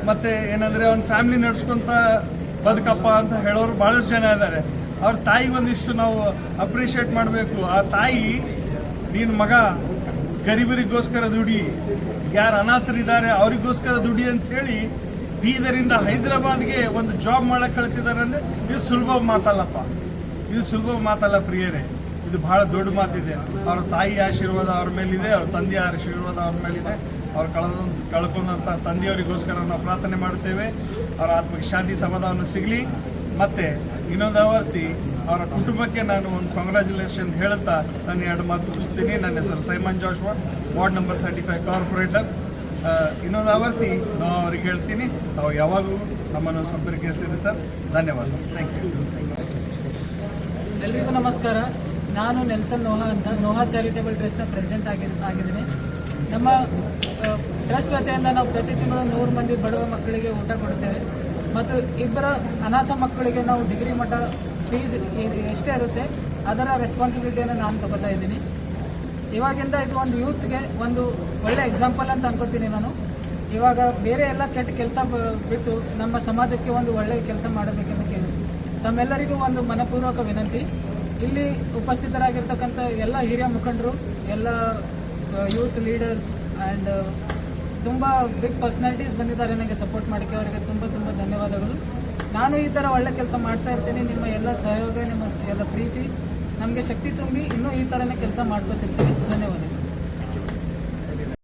ಮತ್ತು ಏನಂದರೆ ಅವ್ನ ಫ್ಯಾಮಿಲಿ ನಡ್ಸ್ಕೊತ ಬದುಕಪ್ಪ ಅಂತ ಹೇಳೋರು ಭಾಳಷ್ಟು ಜನ ಇದ್ದಾರೆ. ಅವ್ರ ತಾಯಿಗೆ ಒಂದಿಷ್ಟು ನಾವು ಅಪ್ರಿಷಿಯೇಟ್ ಮಾಡಬೇಕು. ಆ ತಾಯಿ, ನೀನು ಮಗ ಗರೀಬರಿಗೋಸ್ಕರ ದುಡಿ, ಯಾರು ಅನಾಥರಿದ್ದಾರೆ ಅವರಿಗೋಸ್ಕರ ದುಡಿ ಅಂಥೇಳಿ ಬೀದರಿಂದ ಹೈದರಾಬಾದ್ಗೆ ಒಂದು ಜಾಬ್ ಮಾಡಕ್ಕೆ ಕಳಿಸಿದ್ದಾರೆ ಅಂದರೆ ಇದು ಸುಲಭ ಮಾತಲ್ಲಪ್ಪ. ಇದು ಸುಲಭ ಮಾತಲ್ಲ ಪ್ರಿಯರೇ, ಇದು ಭಾಳ ದೊಡ್ಡ ಮಾತಿದೆ. ಅವ್ರ ತಾಯಿ ಆಶೀರ್ವಾದ ಅವ್ರ ಮೇಲಿದೆ, ಅವ್ರ ತಂದೆಯ ಆಶೀರ್ವಾದ ಅವ್ರ ಮೇಲಿದೆ. ಅವ್ರು ಕಳ್ಕೊಂಡಂಥ ತಂದೆಯವರಿಗೋಸ್ಕರ ನಾವು ಪ್ರಾರ್ಥನೆ ಮಾಡುತ್ತೇವೆ. ಅವರ ಆತ್ಮಕ್ಕೆ ಶಾಂತಿ ಸಮಾಧಾನ ಸಿಗಲಿ. ಮತ್ತು ಇನ್ನೊಂದು ಆವರ್ತಿ ಅವರ ಕುಟುಂಬಕ್ಕೆ ನಾನು ಒಂದು ಕಾಂಗ್ರ್ಯಾಚುಲೇಷನ್ ಹೇಳುತ್ತಾ ನನ್ನ 2 ಮಾತು ಮುಗಿಸ್ತೀನಿ. ನನ್ನ ಹೆಸರು Simon Joshua, ward number 35 corporator. ಇನ್ನೊಂದು ಆವರ್ತಿ ನಾವು ಅವ್ರಿಗೆ ಹೇಳ್ತೀನಿ, ನಾವು ಯಾವಾಗೂ ನಮ್ಮನ್ನು ಸಂಪರ್ಕಿಸಿರಿ ಸರ್. ಧನ್ಯವಾದ. Thank you. ಎಲ್ರಿಗೂ ನಮಸ್ಕಾರ. ನಾನು ನೆಲ್ಸನ್ ನೋಹಾ ಅಂತ, ನೋಹಾ ಚಾರಿಟೇಬಲ್ ಟ್ರಸ್ಟ್ನ ಪ್ರೆಸಿಡೆಂಟ್ ಆಗಿದ್ದೀನಿ. ನಮ್ಮ ಟ್ರಸ್ಟ್ ವತಿಯಿಂದ ನಾವು ಪ್ರತಿ ತಿಂಗಳು 100 ಮಂದಿ ಬಡವ ಮಕ್ಕಳಿಗೆ ಊಟ ಕೊಡ್ತೇವೆ ಮತ್ತು 2 ಅನಾಥ ಮಕ್ಕಳಿಗೆ ನಾವು ಡಿಗ್ರಿ ಮಟ್ಟ ಫೀಸ್ ಎಷ್ಟೇ ಇರುತ್ತೆ ಅದರ ರೆಸ್ಪಾನ್ಸಿಬಿಲಿಟಿಯನ್ನು ನಾನು ತಗೋತಾ ಇದ್ದೀನಿ. ಇವಾಗಿಂದ ಇದು ಒಂದು ಯೂತ್ಗೆ ಒಂದು ಒಳ್ಳೆ ಎಕ್ಸಾಂಪಲ್ ಅಂತ ಅನ್ಕೋತೀನಿ ನಾನು. ಇವಾಗ ಬೇರೆ ಎಲ್ಲ ಕೆಟ್ಟ ಕೆಲಸ ಬಿಟ್ಟು ನಮ್ಮ ಸಮಾಜಕ್ಕೆ ಒಂದು ಒಳ್ಳೆಯ ಕೆಲಸ ಮಾಡಬೇಕೆಂದು ಕೇಳಿ ತಮ್ಮೆಲ್ಲರಿಗೂ ಒಂದು ಮನಪೂರ್ವಕ ವಿನಂತಿ. ಇಲ್ಲಿ ಉಪಸ್ಥಿತರಾಗಿರ್ತಕ್ಕಂಥ ಎಲ್ಲ ಹಿರಿಯ ಮುಖಂಡರು, ಎಲ್ಲ ಯೂತ್ ಲೀಡರ್ಸ್ ಆ್ಯಂಡ್ ತುಂಬ ಬಿಗ್ ಪರ್ಸ್ನಾಲಿಟೀಸ್ ಬಂದಿದ್ದಾರೆ ನನಗೆ ಸಪೋರ್ಟ್ ಮಾಡೋಕ್ಕೆ, ಅವರಿಗೆ ತುಂಬ ತುಂಬ ಧನ್ಯವಾದಗಳು. ನಾನು ಈ ಥರ ಒಳ್ಳೆ ಕೆಲಸ ಮಾಡ್ತಾ ಇರ್ತೀನಿ. ನಿಮ್ಮ ಎಲ್ಲ ಸಹಯೋಗ, ನಿಮ್ಮ ಎಲ್ಲ ಪ್ರೀತಿ ನಮಗೆ ಶಕ್ತಿ ತುಂಬಿ ಇನ್ನೂ ಈ ಥರನೇ ಕೆಲಸ ಮಾಡ್ಕೊತಿರ್ತೀನಿ. ಧನ್ಯವಾದಗಳು.